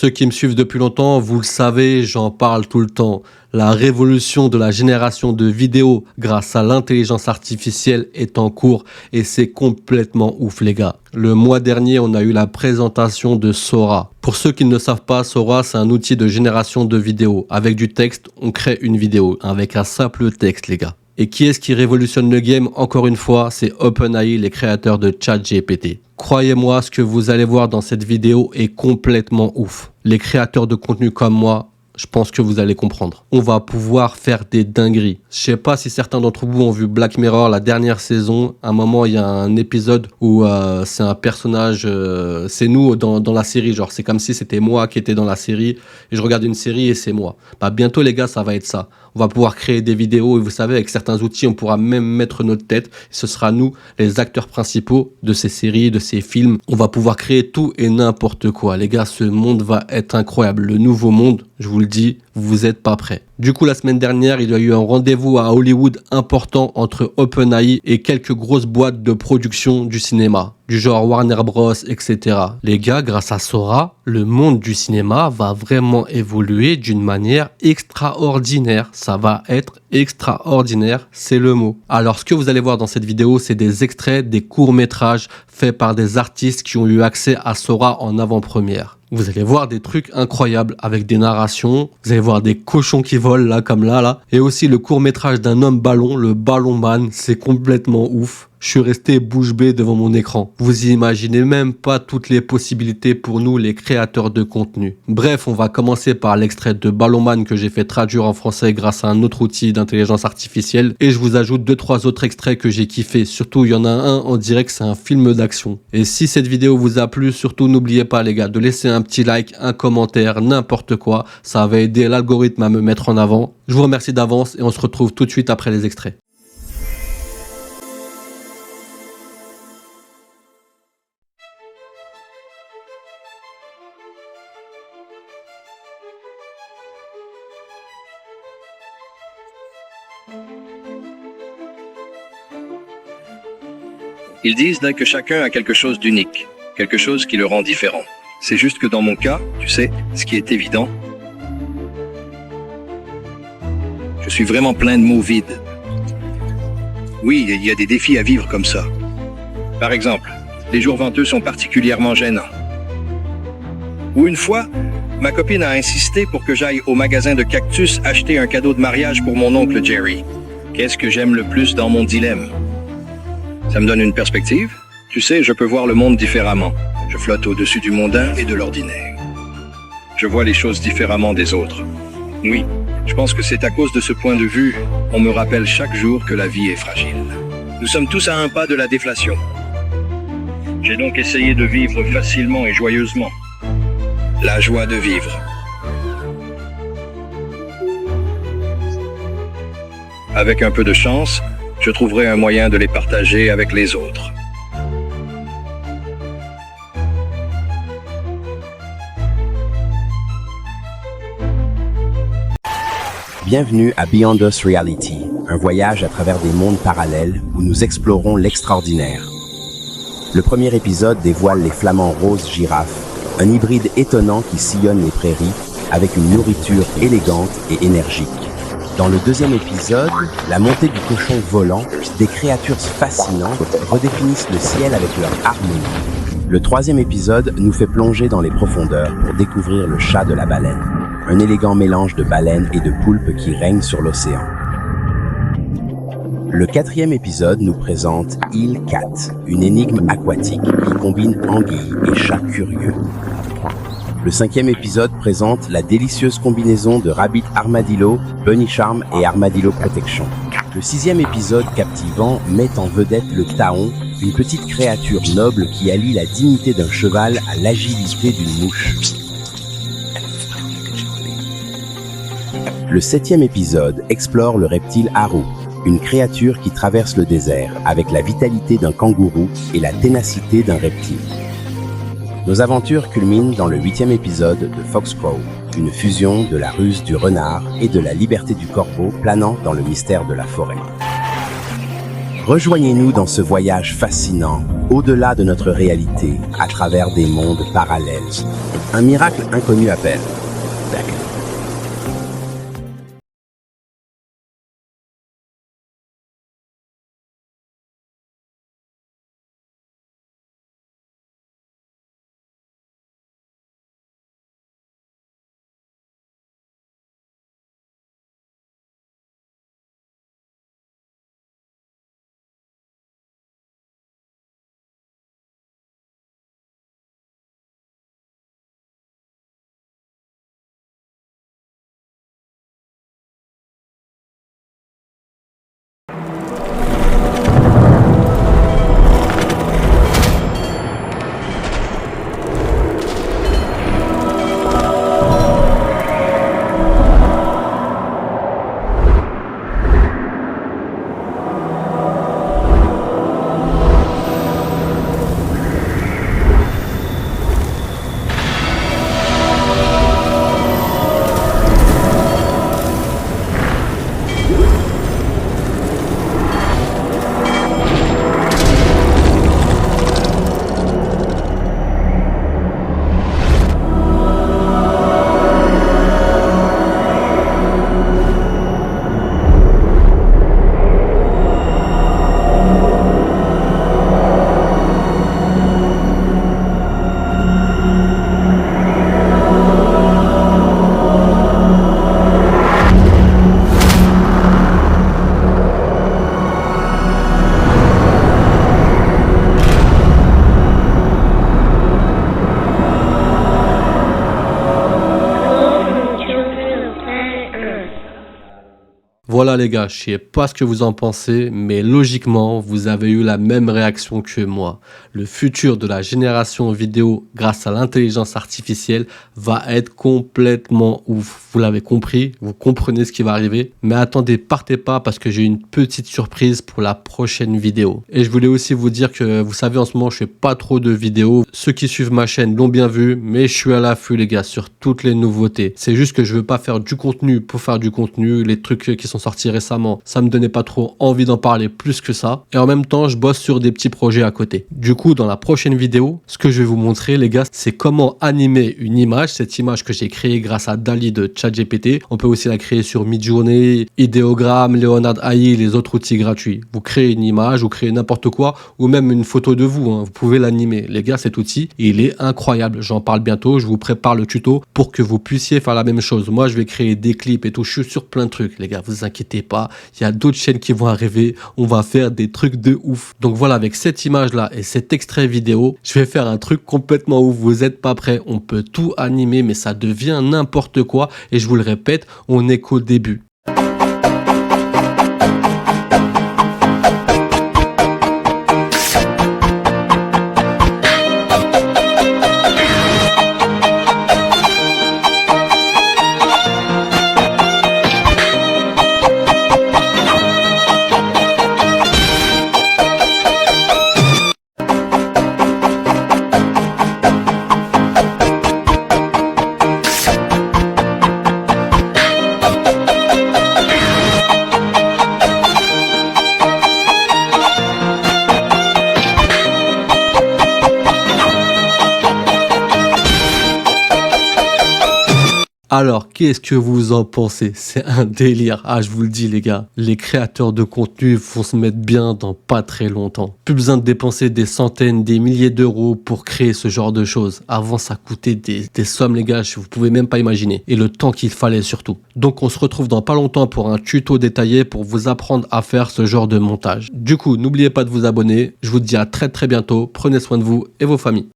Ceux qui me suivent depuis longtemps, vous le savez, j'en parle tout le temps. La révolution de la génération de vidéos grâce à l'intelligence artificielle est en cours et c'est complètement ouf les gars. Le mois dernier, on a eu la présentation de Sora. Pour ceux qui ne savent pas, Sora, c'est un outil de génération de vidéos. Avec du texte, on crée une vidéo avec un simple texte les gars. Et qui est-ce qui révolutionne le game? Encore une fois, c'est OpenAI, les créateurs de ChatGPT. Croyez-moi, ce que vous allez voir dans cette vidéo est complètement ouf. Les créateurs de contenu comme moi, je pense que vous allez comprendre. On va pouvoir faire des dingueries. Je sais pas si certains d'entre vous ont vu Black Mirror, la dernière saison. À un moment, il y a un épisode où c'est un personnage, c'est nous dans la série. Genre, c'est comme si c'était moi qui étais dans la série et je regarde une série et c'est moi. Bah, bientôt, les gars, ça va être ça. On va pouvoir créer des vidéos et vous savez, avec certains outils, on pourra même mettre notre tête. Ce sera nous, les acteurs principaux de ces séries, de ces films. On va pouvoir créer tout et n'importe quoi. Les gars, ce monde va être incroyable. Le nouveau monde, je vous le dis, vous n'êtes pas prêts. Du coup, la semaine dernière, il y a eu un rendez-vous à Hollywood important entre OpenAI et quelques grosses boîtes de production du cinéma, du genre Warner Bros, etc. Les gars, grâce à Sora, le monde du cinéma va vraiment évoluer d'une manière extraordinaire. Ça va être extraordinaire, c'est le mot. Alors, ce que vous allez voir dans cette vidéo, c'est des extraits, des courts-métrages faits par des artistes qui ont eu accès à Sora en avant-première. Vous allez voir des trucs incroyables avec des narrations. Vous allez voir des cochons qui volent là, comme là. Et aussi le court-métrage d'un homme ballon, le Ballon Man. C'est complètement ouf. Je suis resté bouche bée devant mon écran. Vous imaginez même pas toutes les possibilités pour nous, les créateurs de contenu. Bref, on va commencer par l'extrait de Ballon Man que j'ai fait traduire en français grâce à un autre outil d'intelligence artificielle. Et je vous ajoute 2-3 autres extraits que j'ai kiffé. Surtout, il y en a un, on dirait que c'est un film d'action. Et si cette vidéo vous a plu, surtout n'oubliez pas les gars, de laisser un petit like, un commentaire, n'importe quoi. Ça va aider l'algorithme à me mettre en avant. Je vous remercie d'avance et on se retrouve tout de suite après les extraits. Ils disent que chacun a quelque chose d'unique, quelque chose qui le rend différent. C'est juste que dans mon cas, tu sais, ce qui est évident, je suis vraiment plein de mots vides. Oui, il y a des défis à vivre comme ça. Par exemple, les jours venteux sont particulièrement gênants. Ou une fois, ma copine a insisté pour que j'aille au magasin de cactus acheter un cadeau de mariage pour mon oncle Jerry. Qu'est-ce que j'aime le plus dans mon dilemme? Ça me donne une perspective. Tu sais, je peux voir le monde différemment. Je flotte au-dessus du mondain et de l'ordinaire. Je vois les choses différemment des autres. Oui, je pense que c'est à cause de ce point de vue, on me rappelle chaque jour que la vie est fragile. Nous sommes tous à un pas de la déflation. J'ai donc essayé de vivre facilement et joyeusement. La joie de vivre. Avec un peu de chance, je trouverai un moyen de les partager avec les autres. Bienvenue à Beyond Us Reality, un voyage à travers des mondes parallèles où nous explorons l'extraordinaire. Le premier épisode dévoile les flamants roses girafes, un hybride étonnant qui sillonne les prairies avec une nourriture élégante et énergique. Dans le deuxième épisode, la montée du cochon volant, des créatures fascinantes redéfinissent le ciel avec leur harmonie. Le troisième épisode nous fait plonger dans les profondeurs pour découvrir le chat de la baleine, un élégant mélange de baleines et de poulpes qui règne sur l'océan. Le quatrième épisode nous présente Eel Cat, une énigme aquatique qui combine anguilles et chats curieux. Le cinquième épisode présente la délicieuse combinaison de Rabbit Armadillo, Bunny Charm et Armadillo Protection. Le sixième épisode captivant met en vedette le Taon, une petite créature noble qui allie la dignité d'un cheval à l'agilité d'une mouche. Le septième épisode explore le reptile Haru, une créature qui traverse le désert avec la vitalité d'un kangourou et la ténacité d'un reptile. Nos aventures culminent dans le huitième épisode de Foxcrow, une fusion de la ruse du renard et de la liberté du corbeau planant dans le mystère de la forêt. Rejoignez-nous dans ce voyage fascinant, au-delà de notre réalité, à travers des mondes parallèles. Un miracle inconnu appelle. Voilà les gars, je sais pas ce que vous en pensez, mais logiquement, vous avez eu la même réaction que moi. Le futur de la génération vidéo grâce à l'intelligence artificielle va être complètement ouf. Vous l'avez compris, vous comprenez ce qui va arriver. Mais attendez, partez pas parce que j'ai une petite surprise pour la prochaine vidéo. Et je voulais aussi vous dire que vous savez en ce moment, je fais pas trop de vidéos. Ceux qui suivent ma chaîne l'ont bien vu, mais je suis à l'affût les gars sur toutes les nouveautés. C'est juste que je veux pas faire du contenu pour faire du contenu. Les trucs qui sont sortis récemment, ça me donnait pas trop envie d'en parler plus que ça. Et en même temps, je bosse sur des petits projets à côté. Du coup, dans la prochaine vidéo, ce que je vais vous montrer les gars, c'est comment animer une image. Cette image que j'ai créée grâce à DALL-E de ChatGPT. On peut aussi la créer sur Midjourney, Ideogram, Leonard AI, les autres outils gratuits. Vous créez une image, vous créez n'importe quoi, ou même une photo de vous, hein. Vous pouvez l'animer. Les gars, cet outil, il est incroyable. J'en parle bientôt, je vous prépare le tuto pour que vous puissiez faire la même chose. Moi, je vais créer des clips et tout. Je suis sur plein de trucs, les gars. Vous inquiétez pas. Il y a d'autres chaînes qui vont arriver. On va faire des trucs de ouf. Donc voilà, avec cette image-là et cet extrait vidéo, je vais faire un truc complètement ouf. Vous n'êtes pas prêts. On peut tout animer, mais ça devient n'importe quoi. Et je vous le répète, on n'est qu'au début. Alors, qu'est-ce que vous en pensez? C'est un délire. Ah, je vous le dis, les gars. Les créateurs de contenu vont se mettre bien dans pas très longtemps. Plus besoin de dépenser des centaines, des milliers d'euros pour créer ce genre de choses. Avant, ça coûtait des sommes, les gars, vous pouvez même pas imaginer. Et le temps qu'il fallait surtout. Donc, on se retrouve dans pas longtemps pour un tuto détaillé pour vous apprendre à faire ce genre de montage. Du coup, n'oubliez pas de vous abonner. Je vous dis à très bientôt. Prenez soin de vous et vos familles.